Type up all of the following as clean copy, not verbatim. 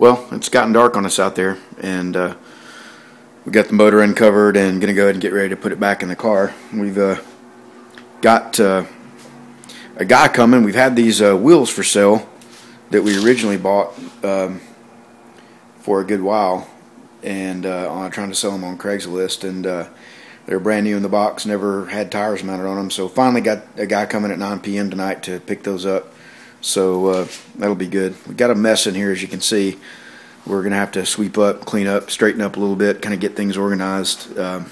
Well, it's gotten dark on us out there, and we got the motor uncovered and going to go ahead and get ready to put it back in the car. We've got a guy coming. We've had these wheels for sale that we originally bought for a good while, and trying to sell them on Craigslist, and they're brand new in the box, never had tires mounted on them. So finally got a guy coming at 9 p.m. tonight to pick those up. So that'll be good. We've got a mess in here, as you can see. We're going to have to sweep up, clean up, straighten up a little bit, kind of get things organized so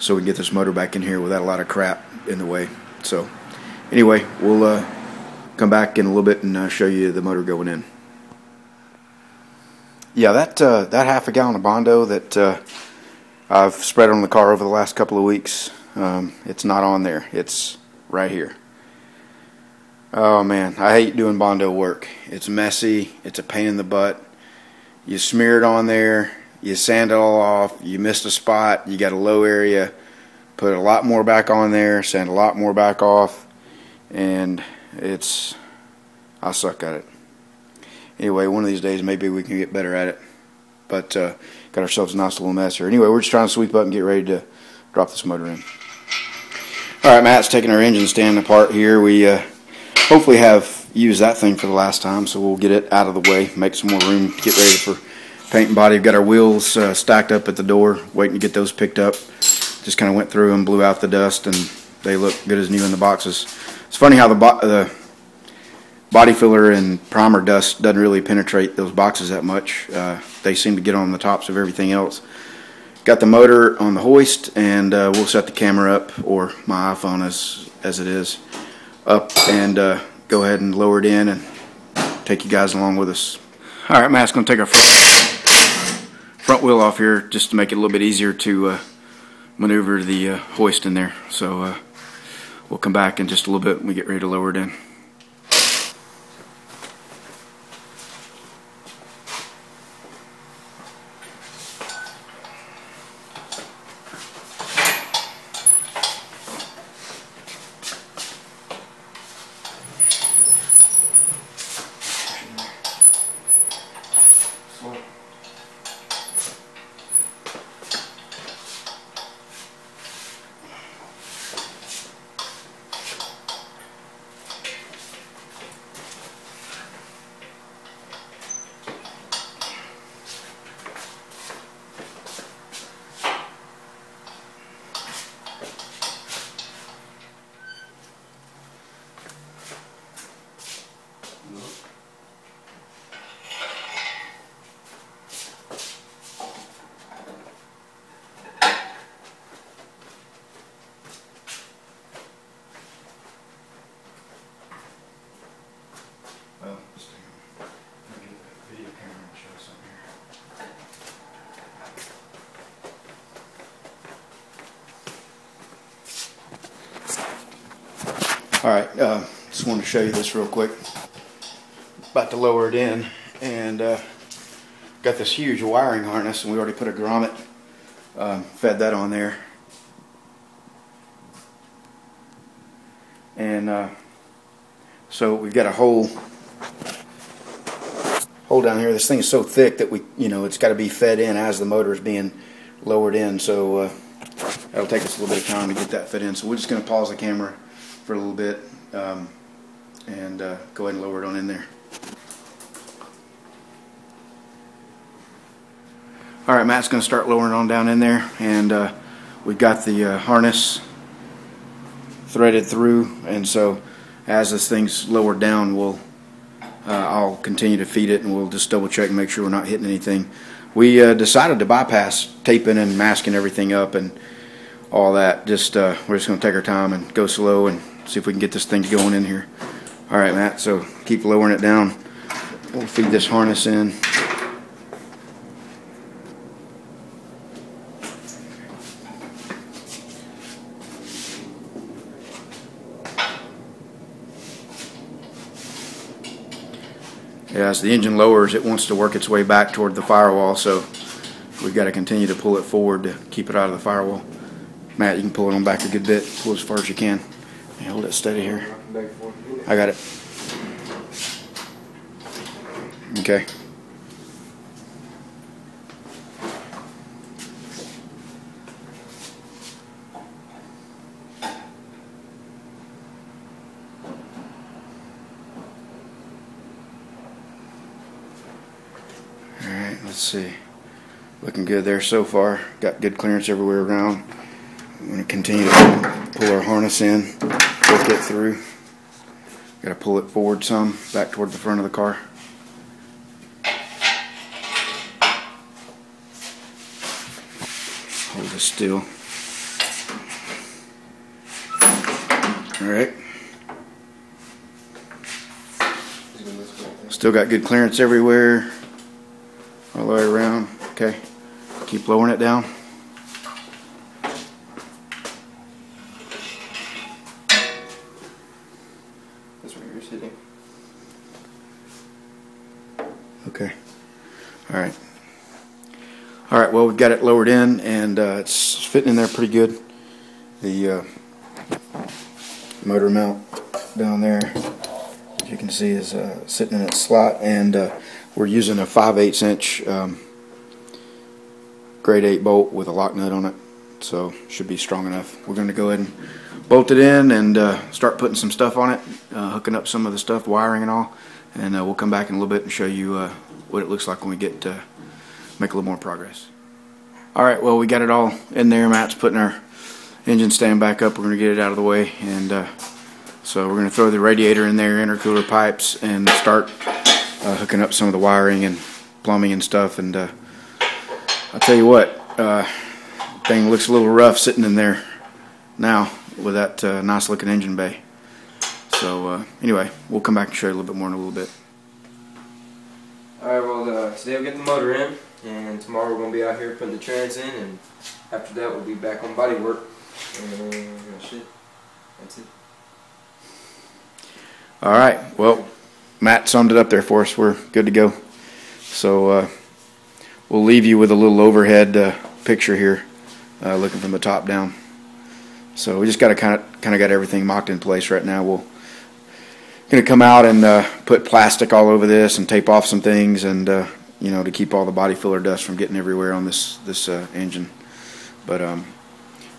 we can get this motor back in here without a lot of crap in the way. So anyway, we'll come back in a little bit and show you the motor going in. Yeah, that half a gallon of Bondo that I've spread on the car over the last couple of weeks, it's not on there. It's right here. Oh man, I hate doing Bondo work. It's messy, it's a pain in the butt. You smear it on there, you sand it all off, you missed a spot, you got a low area, put a lot more back on there, sand a lot more back off, and I suck at it. Anyway, one of these days maybe we can get better at it. But got ourselves a nice little mess here. Anyway, we're just trying to sweep up and get ready to drop this motor in. Alright, Matt's taking our engine stand apart here. We hopefully have used that thing for the last time, so we'll get it out of the way, make some more room, get ready for paint and body. We've got our wheels stacked up at the door, waiting to get those picked up. Just kind of went through and blew out the dust, and they look good as new in the boxes. It's funny how the body filler and primer dust doesn't really penetrate those boxes that much. They seem to get on the tops of everything else. Got the motor on the hoist, and we'll set the camera up, or my iPhone as it is, up, and go ahead and lower it in and take you guys along with us. Alright, Matt's going to take our front wheel off here just to make it a little bit easier to maneuver the hoist in there. So we'll come back in just a little bit when we get ready to lower it in. Alright, just wanted to show you this real quick. About to lower it in, and got this huge wiring harness, and we already put a grommet, fed that on there. And so we've got a hole down here. This thing is so thick that it's got to be fed in as the motor is being lowered in. So that'll take us a little bit of time to get that fed in. So we're just going to pause the camera for a little bit and go ahead and lower it on in there. Alright, Matt's going to start lowering on down in there, and we've got the harness threaded through, and so as this thing's lowered down, I'll continue to feed it, and we'll just double check and make sure we're not hitting anything. We decided to bypass taping and masking everything up and all that. We're just going to take our time and go slow and see if we can get this thing going in here. Alright, Matt, so keep lowering it down. We'll feed this harness in. Yeah, as the engine lowers, it wants to work its way back toward the firewall, so we've got to continue to pull it forward to keep it out of the firewall. Matt, you can pull it on back a good bit, pull as far as you can. Yeah, hold it steady here. I got it. Okay. let's see. Looking good there so far. Got good clearance everywhere around. I'm going to continue to pull our harness in, work it through. Got to pull it forward some, back toward the front of the car. Hold it still. Alright. Still got good clearance everywhere, all the way around. Okay, keep lowering it down. That's where you're sitting. Okay. Alright. Alright, well, we've got it lowered in, and it's fitting in there pretty good. The motor mount down there, as you can see, is sitting in its slot, and we're using a 5/8 inch grade 8 bolt with a lock nut on it, so should be strong enough. We're going to go ahead and bolt it in and start putting some stuff on it, hooking up some of the stuff, wiring and all, and we'll come back in a little bit and show you what it looks like when we get to make a little more progress. Alright, well, we got it all in there. Matt's putting our engine stand back up. We're going to get it out of the way, and so we're going to throw the radiator in there, intercooler pipes, and start hooking up some of the wiring and plumbing and stuff. And I'll tell you what, thing looks a little rough sitting in there now with that nice looking engine bay. So anyway, we'll come back and show you a little bit more in a little bit. Alright, well, today we'll get the motor in, and tomorrow we're going to be out here putting the trans in, and after that we'll be back on body work. And that's it. That's it. Alright, well, Matt summed it up there for us. We're good to go. So we'll leave you with a little overhead picture here, looking from the top down. So we just got to kind of got everything mocked in place right now. We'll going to come out and put plastic all over this and tape off some things, and you know, to keep all the body filler dust from getting everywhere on this engine. But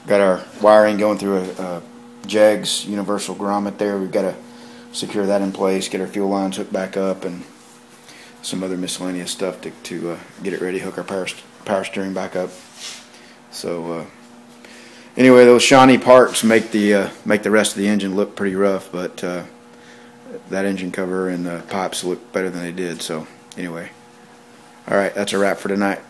got our wiring going through a JEGS universal grommet there. We've got to secure that in place, get our fuel lines hooked back up, and some other miscellaneous stuff to get it ready, hook our power steering back up. So anyway, those shiny parts make the rest of the engine look pretty rough, but that engine cover and the pipes look better than they did. So anyway, alright, that's a wrap for tonight.